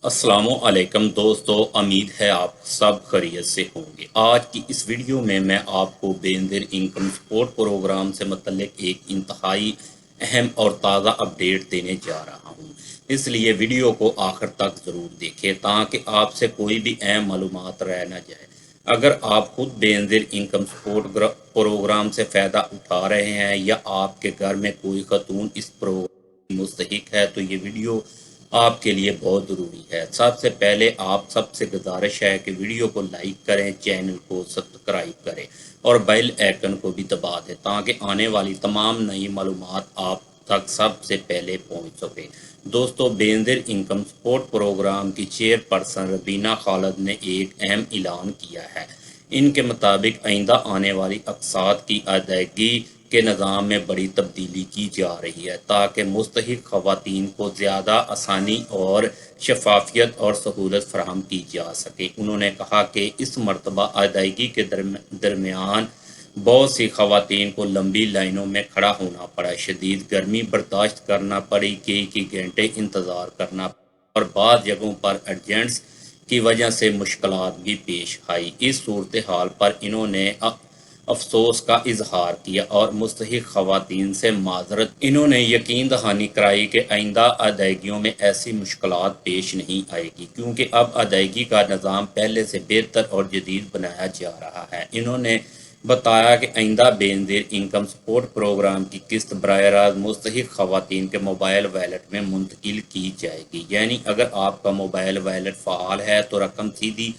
السلام علیکم دوستو، امید ہے آپ سب خیریت سے ہوں گے۔ آج کی اس ویڈیو میں آپ کو بینظیر انکم سپورٹ پروگرام سے متعلق ایک انتہائی اہم اور تازہ اپڈیٹ دینے جا رہا ہوں، اس لیے ویڈیو کو آخر تک ضرور دیکھیں تاکہ آپ سے کوئی بھی اہم معلومات رہ نہ جائے۔ اگر آپ خود بینظیر انکم سپورٹ پروگرام سے فائدہ اٹھا رہے ہیں یا آپ کے گھر میں کوئی خاتون اس پروگرام مستحق ہے تو یہ ویڈیو آپ کے لیے بہت ضروری ہے۔ سب سے پہلے آپ سب سے گزارش ہے کہ ویڈیو کو لائک کریں، چینل کو سبسکرائب کریں اور بیل آئیکن کو بھی دبا دیں تاکہ آنے والی تمام نئی معلومات آپ تک سب سے پہلے پہنچ سکے۔ دوستو، بینظیر انکم سپورٹ پروگرام کی چیئر پرسن ربینہ خالد نے ایک اہم اعلان کیا ہے۔ ان کے مطابق آئندہ آنے والی اقساط کی ادائیگی کے نظام میں بڑی تبدیلی کی جا رہی ہے تاکہ مستحق خواتین کو زیادہ آسانی اور شفافیت اور سہولت فراہم کی جا سکے۔ انہوں نے کہا کہ اس مرتبہ ادائیگی کے درمیان بہت سی خواتین کو لمبی لائنوں میں کھڑا ہونا پڑا، شدید گرمی برداشت کرنا پڑی، کئی گھنٹے انتظار کرنا پڑا اور بعض جگہوں پر ایجنٹس کی وجہ سے مشکلات بھی پیش آئی۔ اس صورتحال پر انہوں نے افسوس کا اظہار کیا اور مستحق خواتین سے معذرت۔ انہوں نے یقین دہانی کرائی کہ آئندہ ادائیگیوں میں ایسی مشکلات پیش نہیں آئے گی کیونکہ اب ادائیگی کا نظام پہلے سے بہتر اور جدید بنایا جا رہا ہے۔ انہوں نے بتایا کہ آئندہ بینظیر انکم سپورٹ پروگرام کی قسط براہ راست مستحق خواتین کے موبائل والیٹ میں منتقل کی جائے گی، یعنی اگر آپ کا موبائل والیٹ فعال ہے تو رقم سیدھی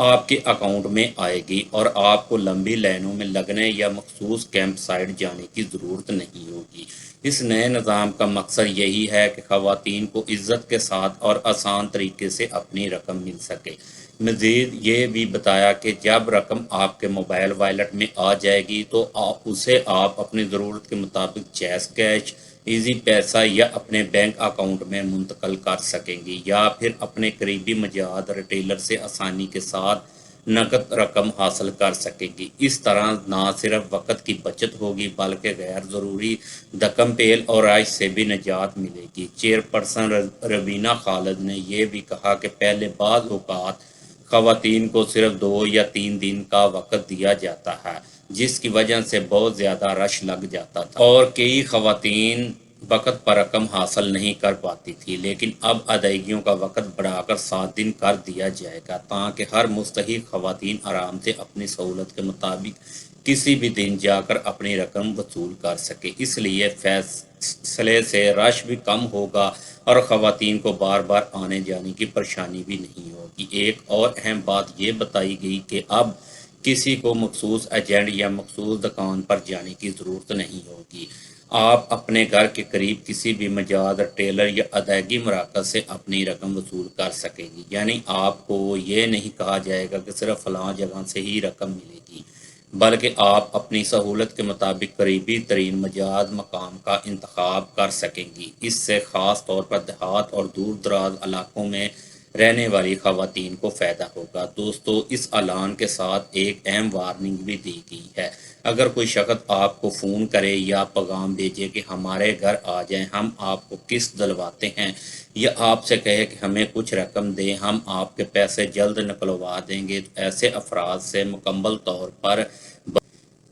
آپ کے اکاؤنٹ میں آئے گی اور آپ کو لمبی لائنوں میں لگنے یا مخصوص کیمپ سائٹ جانے کی ضرورت نہیں ہوگی۔ اس نئے نظام کا مقصد یہی ہے کہ خواتین کو عزت کے ساتھ اور آسان طریقے سے اپنی رقم مل سکے۔ مزید یہ بھی بتایا کہ جب رقم آپ کے موبائل والیٹ میں آ جائے گی تو اسے آپ اپنی ضرورت کے مطابق چیز کیش، ایزی پیسہ یا اپنے بینک اکاؤنٹ میں منتقل کر سکیں گی یا پھر اپنے قریبی مجاز ریٹیلر سے آسانی کے ساتھ نقد رقم حاصل کر سکیں گی۔ اس طرح نہ صرف وقت کی بچت ہوگی بلکہ غیر ضروری دھکم پیل اور رائش سے بھی نجات ملے گی۔ چیئر پرسن ربینہ خالد نے یہ بھی کہا کہ پہلے بعض اوقات خواتین کو صرف 2 یا 3 دن کا وقت دیا جاتا ہے جس کی وجہ سے بہت زیادہ رش لگ جاتا تھا اور کئی خواتین وقت پر رقم حاصل نہیں کر پاتی تھی، لیکن اب ادائیگیوں کا وقت بڑھا کر 7 دن کر دیا جائے گا تاکہ ہر مستحق خواتین آرام سے اپنی سہولت کے مطابق کسی بھی دن جا کر اپنی رقم وصول کر سکے۔ اس لیے فیصلے سے رش بھی کم ہوگا اور خواتین کو بار بار آنے جانے کی پریشانی بھی نہیں ہوگی۔ ایک اور اہم بات یہ بتائی گئی کہ اب کسی کو مخصوص ایجنٹ یا مخصوص دکان پر جانے کی ضرورت نہیں ہوگی۔ آپ اپنے گھر کے قریب کسی بھی مجاز ریٹیلر یا ادائیگی مراکز سے اپنی رقم وصول کر سکیں گی، یعنی آپ کو یہ نہیں کہا جائے گا کہ صرف فلاں جگہ سے ہی رقم ملے گی، بلکہ آپ اپنی سہولت کے مطابق قریبی ترین مجاز مقام کا انتخاب کر سکیں گی۔ اس سے خاص طور پر دیہات اور دور دراز علاقوں میں رہنے والی خواتین کو فائدہ ہوگا۔ دوستو، اس اعلان کے ساتھ ایک اہم وارننگ بھی دی گئی ہے۔ اگر کوئی شخص آپ کو فون کرے یا پیغام بھیجے کہ ہمارے گھر آ جائیں، ہم آپ کو قسط دلواتے ہیں، یا آپ سے کہے کہ ہمیں کچھ رقم دیں، ہم آپ کے پیسے جلد نکلوا دیں گے، تو ایسے افراد سے مکمل طور پر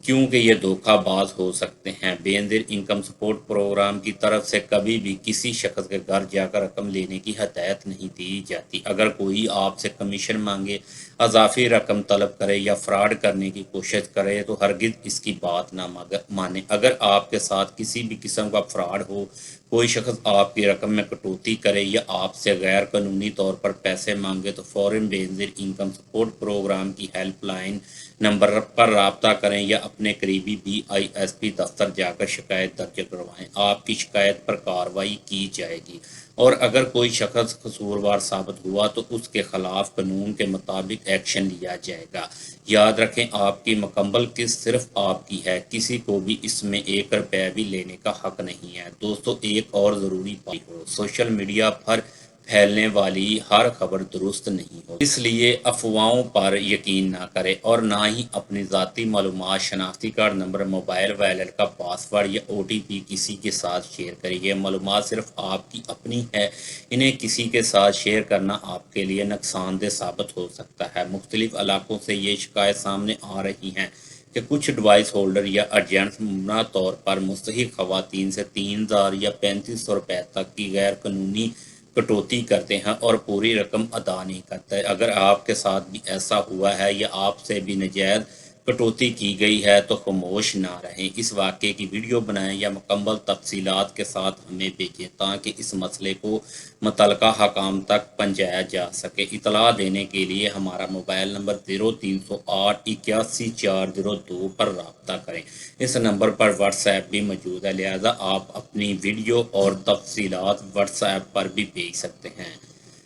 کیونکہ یہ دھوکہ باز ہو سکتے ہیں۔ بینظیر انکم سپورٹ پروگرام کی طرف سے کبھی بھی کسی شخص کے گھر جا کر رقم لینے کی ہدایت نہیں دی جاتی۔ اگر کوئی آپ سے کمیشن مانگے، اضافی رقم طلب کرے یا فراڈ کرنے کی کوشش کرے تو ہرگز اس کی بات نہ مانیں۔ اگر آپ کے ساتھ کسی بھی قسم کا فراڈ ہو، کوئی شخص آپ کی رقم میں کٹوتی کرے یا آپ سے غیر قانونی طور پر پیسے مانگے تو فوراً بینظیر انکم سپورٹ پروگرام کی ہیلپ لائن نمبر پر رابطہ کریں یا اپنے قریبی BISP دفتر جا کر شکایت درج کروائیں۔ آپ کی شکایت پر کارروائی کی جائے گی اور اگر کوئی شخص قصوروار ثابت ہوا تو اس کے خلاف قانون کے مطابق ایکشن لیا جائے گا۔ یاد رکھیں، آپ کی مکمل قسط صرف آپ کی ہے، کسی کو بھی اس میں 1 روپیہ بھی لینے کا حق نہیں ہے۔ دوستو، ایک اور ضروری بات ہو، سوشل میڈیا پر پھیلنے والی ہر خبر درست نہیں ہوتی، اس لیے افواہوں پر یقین نہ کریں اور نہ ہی اپنی ذاتی معلومات، شناختی کارڈ نمبر، موبائل ویلیٹ کا پاس ورڈ یا OTP کسی کے ساتھ شیئر کریں۔ یہ معلومات صرف آپ کی اپنی ہے، انہیں کسی کے ساتھ شیئر کرنا آپ کے لیے نقصان دہ ثابت ہو سکتا ہے۔ مختلف علاقوں سے یہ شکایت سامنے آ رہی ہے کہ کچھ ڈیوائس ہولڈر یا ایجنٹس ممنوع طور پر مستحق خواتین سے 3000 یا 3500 روپے تک کی غیر قانونی کٹوتی کرتے ہیں اور پوری رقم ادا نہیں کرتے۔ اگر آپ کے ساتھ بھی ایسا ہوا ہے یا آپ سے بھی ناجائز کٹوتی کی گئی ہے تو خاموش نہ رہیں، اس واقعے کی ویڈیو بنائیں یا مکمل تفصیلات کے ساتھ ہمیں بھیجیں تاکہ اس مسئلے کو متعلقہ حکام تک پہنچایا جا سکے۔ اطلاع دینے کے لیے ہمارا موبائل نمبر 0308 81402 پر رابطہ کریں۔ اس نمبر پر واٹس ایپ بھی موجود ہے، لہذا آپ اپنی ویڈیو اور تفصیلات واٹس ایپ پر بھی بھیج سکتے ہیں۔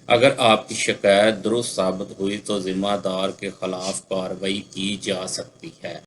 اگر آپ کی شکایت درست ثابت ہوئی تو ذمہ دار کے خلاف کارروائی کی جا سکتی ہے۔